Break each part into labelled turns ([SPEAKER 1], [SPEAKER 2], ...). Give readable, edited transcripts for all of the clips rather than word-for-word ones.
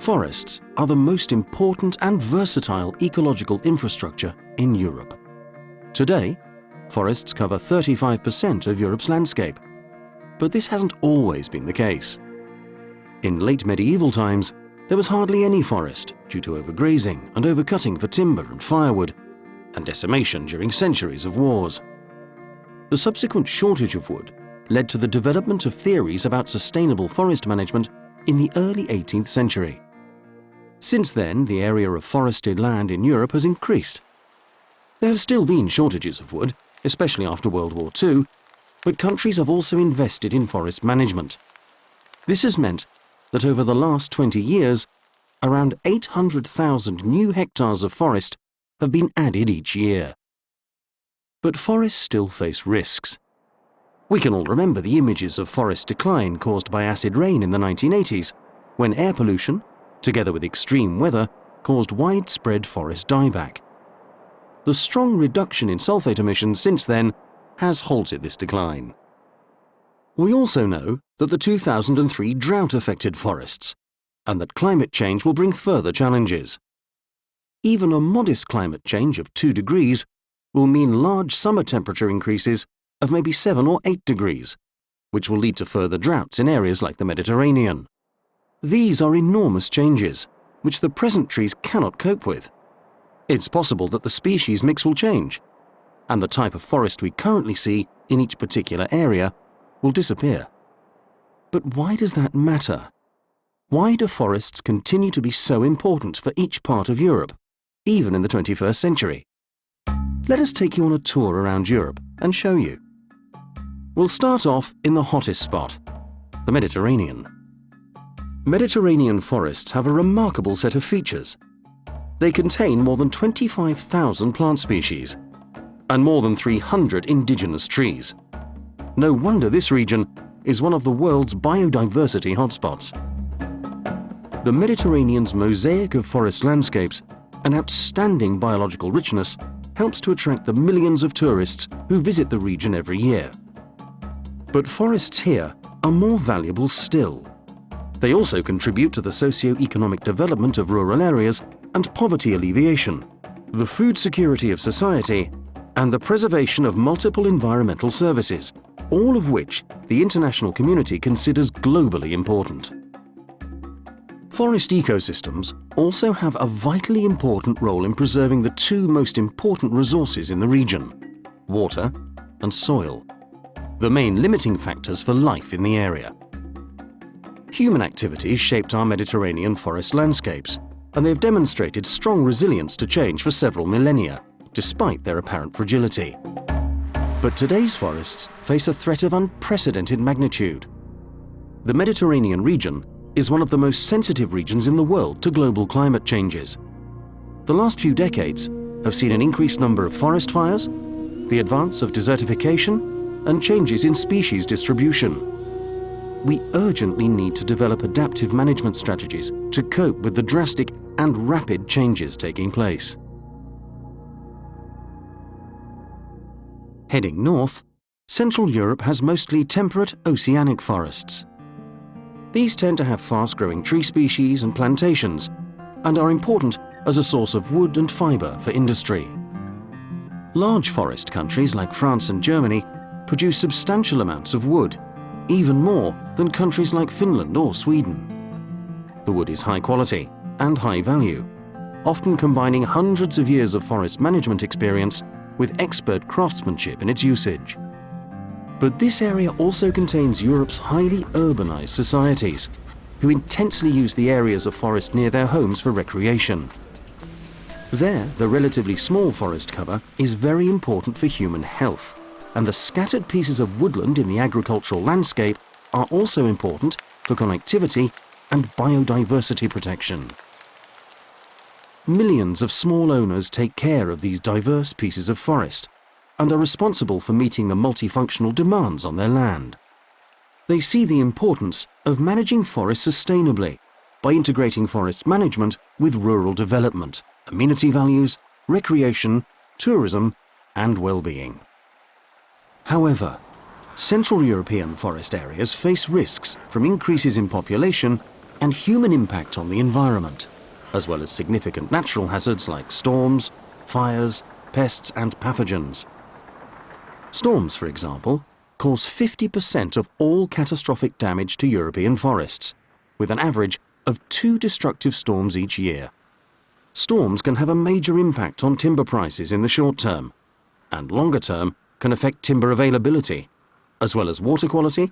[SPEAKER 1] Forests are the most important and versatile ecological infrastructure in Europe. Today, forests cover 35% of Europe's landscape. But this hasn't always been the case. In late medieval times, there was hardly any forest due to overgrazing and overcutting for timber and firewood, and decimation during centuries of wars. The subsequent shortage of wood led to the development of theories about sustainable forest management in the early 18th century. Since then, the area of forested land in Europe has increased. There have still been shortages of wood, especially after World War II, but countries have also invested in forest management. This has meant that over the last 20 years, around 800,000 new hectares of forest have been added each year. But forests still face risks. We can all remember the images of forest decline caused by acid rain in the 1980s, when air pollution, together with extreme weather, caused widespread forest dieback. The strong reduction in sulfate emissions since then has halted this decline. We also know that the 2003 drought affected forests, and that climate change will bring further challenges. Even a modest climate change of 2 degrees will mean large summer temperature increases of maybe 7 or 8 degrees, which will lead to further droughts in areas like the Mediterranean. These are enormous changes, which the present trees cannot cope with. It's possible that the species mix will change, and the type of forest we currently see in each particular area will disappear. But why does that matter? Why do forests continue to be so important for each part of Europe, even in the 21st century? Let us take you on a tour around Europe and show you. We'll start off in the hottest spot, the Mediterranean. Mediterranean forests have a remarkable set of features. They contain more than 25,000 plant species and more than 300 indigenous trees. No wonder this region is one of the world's biodiversity hotspots. The Mediterranean's mosaic of forest landscapes and outstanding biological richness helps to attract the millions of tourists who visit the region every year. But forests here are more valuable still. They also contribute to the socio-economic development of rural areas and poverty alleviation, the food security of society, and the preservation of multiple environmental services, all of which the international community considers globally important. Forest ecosystems also have a vitally important role in preserving the 2 most important resources in the region, water and soil, the main limiting factors for life in the area. Human activities shaped our Mediterranean forest landscapes, and they have demonstrated strong resilience to change for several millennia, despite their apparent fragility. But today's forests face a threat of unprecedented magnitude. The Mediterranean region is one of the most sensitive regions in the world to global climate changes. The last few decades have seen an increased number of forest fires, the advance of desertification, and changes in species distribution. We urgently need to develop adaptive management strategies to cope with the drastic and rapid changes taking place. Heading north, Central Europe has mostly temperate oceanic forests. These tend to have fast-growing tree species and plantations, and are important as a source of wood and fibre for industry. Large forest countries like France and Germany produce substantial amounts of wood, even more than countries like Finland or Sweden. The wood is high quality and high value, often combining hundreds of years of forest management experience with expert craftsmanship in its usage. But this area also contains Europe's highly urbanized societies, who intensely use the areas of forest near their homes for recreation. There, the relatively small forest cover is very important for human health, and the scattered pieces of woodland in the agricultural landscape are also important for connectivity and biodiversity protection. Millions of small owners take care of these diverse pieces of forest and are responsible for meeting the multifunctional demands on their land. They see the importance of managing forests sustainably by integrating forest management with rural development, amenity values, recreation, tourism, and well-being. However, Central European forest areas face risks from increases in population and human impact on the environment, as well as significant natural hazards like storms, fires, pests and pathogens. Storms, for example, cause 50% of all catastrophic damage to European forests, with an average of 2 destructive storms each year. Storms can have a major impact on timber prices in the short term, and longer term can affect timber availability, as well as water quality,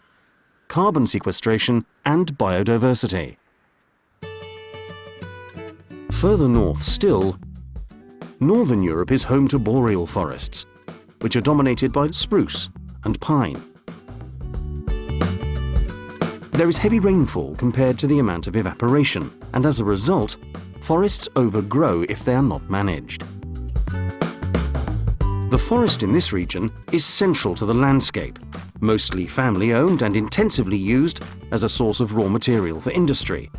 [SPEAKER 1] carbon sequestration and biodiversity. Further north still, Northern Europe is home to boreal forests, which are dominated by spruce and pine. There is heavy rainfall compared to the amount of evaporation, and as a result, forests overgrow if they are not managed. The forest in this region is central to the landscape, mostly family-owned and intensively used as a source of raw material for industry.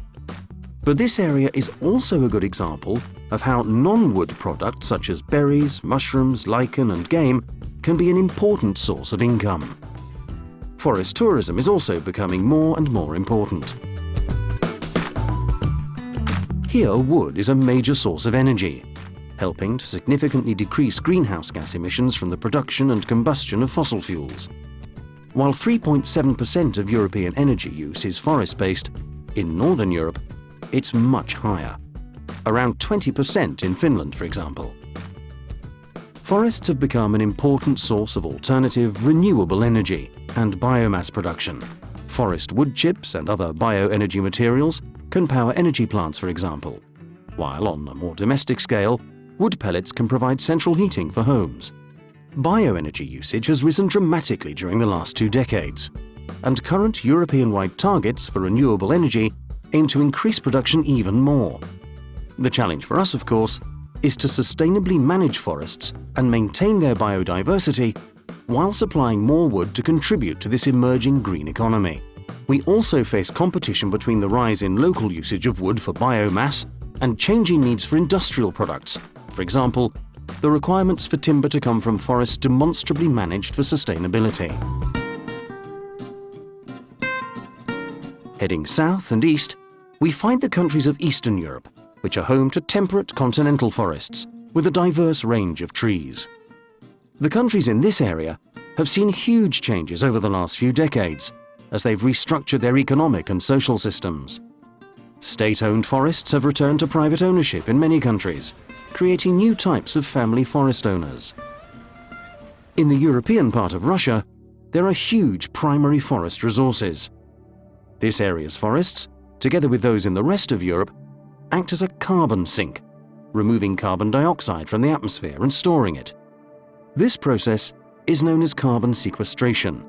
[SPEAKER 1] But this area is also a good example of how non-wood products such as berries, mushrooms, lichen and game can be an important source of income. Forest tourism is also becoming more and more important. Here, wood is a major source of energy, helping to significantly decrease greenhouse gas emissions from the production and combustion of fossil fuels. While 3.7% of European energy use is forest-based, in Northern Europe, it's much higher, around 20% in Finland, for example. Forests have become an important source of alternative, renewable energy and biomass production. Forest wood chips and other bioenergy materials can power energy plants, for example, while on a more domestic scale, wood pellets can provide central heating for homes. Bioenergy usage has risen dramatically during the last 2 decades, and current European-wide targets for renewable energy aim to increase production even more. The challenge for us, of course, is to sustainably manage forests and maintain their biodiversity while supplying more wood to contribute to this emerging green economy. We also face competition between the rise in local usage of wood for biomass and changing needs for industrial products. For example, the requirements for timber to come from forests demonstrably managed for sustainability. Heading south and east, we find the countries of Eastern Europe, which are home to temperate continental forests with a diverse range of trees. The countries in this area have seen huge changes over the last few decades as they've restructured their economic and social systems. State-owned forests have returned to private ownership in many countries, creating new types of family forest owners. In the European part of Russia, there are huge primary forest resources. This area's forests, together with those in the rest of Europe, act as a carbon sink, removing carbon dioxide from the atmosphere and storing it. This process is known as carbon sequestration.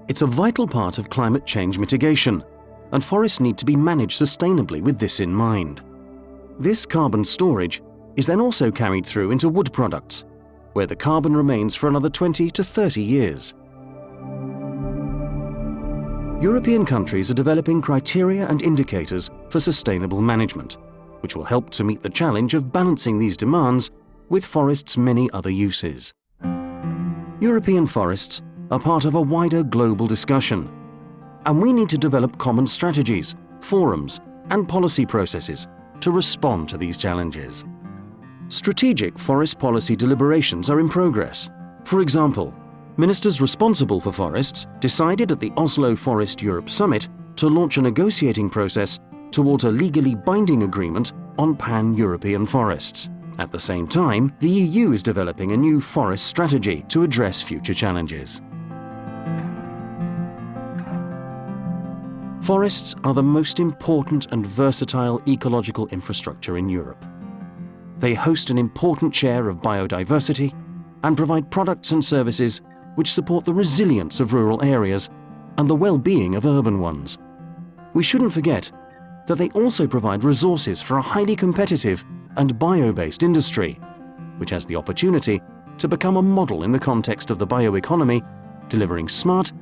[SPEAKER 1] It's a vital part of climate change mitigation, and forests need to be managed sustainably with this in mind. This carbon storage is then also carried through into wood products, where the carbon remains for another 20 to 30 years. European countries are developing criteria and indicators for sustainable management, which will help to meet the challenge of balancing these demands with forests' many other uses. European forests are part of a wider global discussion, and we need to develop common strategies, forums, and policy processes to respond to these challenges. Strategic forest policy deliberations are in progress. For example, ministers responsible for forests decided at the Oslo Forest Europe Summit to launch a negotiating process towards a legally binding agreement on pan-European forests. At the same time, the EU is developing a new forest strategy to address future challenges. Forests are the most important and versatile ecological infrastructure in Europe. They host an important share of biodiversity and provide products and services which support the resilience of rural areas and the well-being of urban ones. We shouldn't forget that they also provide resources for a highly competitive and bio-based industry, which has the opportunity to become a model in the context of the bioeconomy, delivering smart,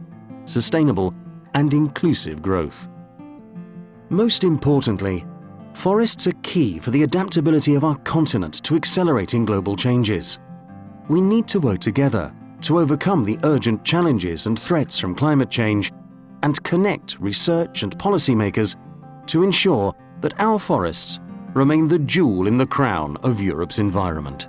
[SPEAKER 1] sustainable, and inclusive growth. Most importantly, forests are key for the adaptability of our continent to accelerating global changes. We need to work together to overcome the urgent challenges and threats from climate change and connect research and policymakers to ensure that our forests remain the jewel in the crown of Europe's environment.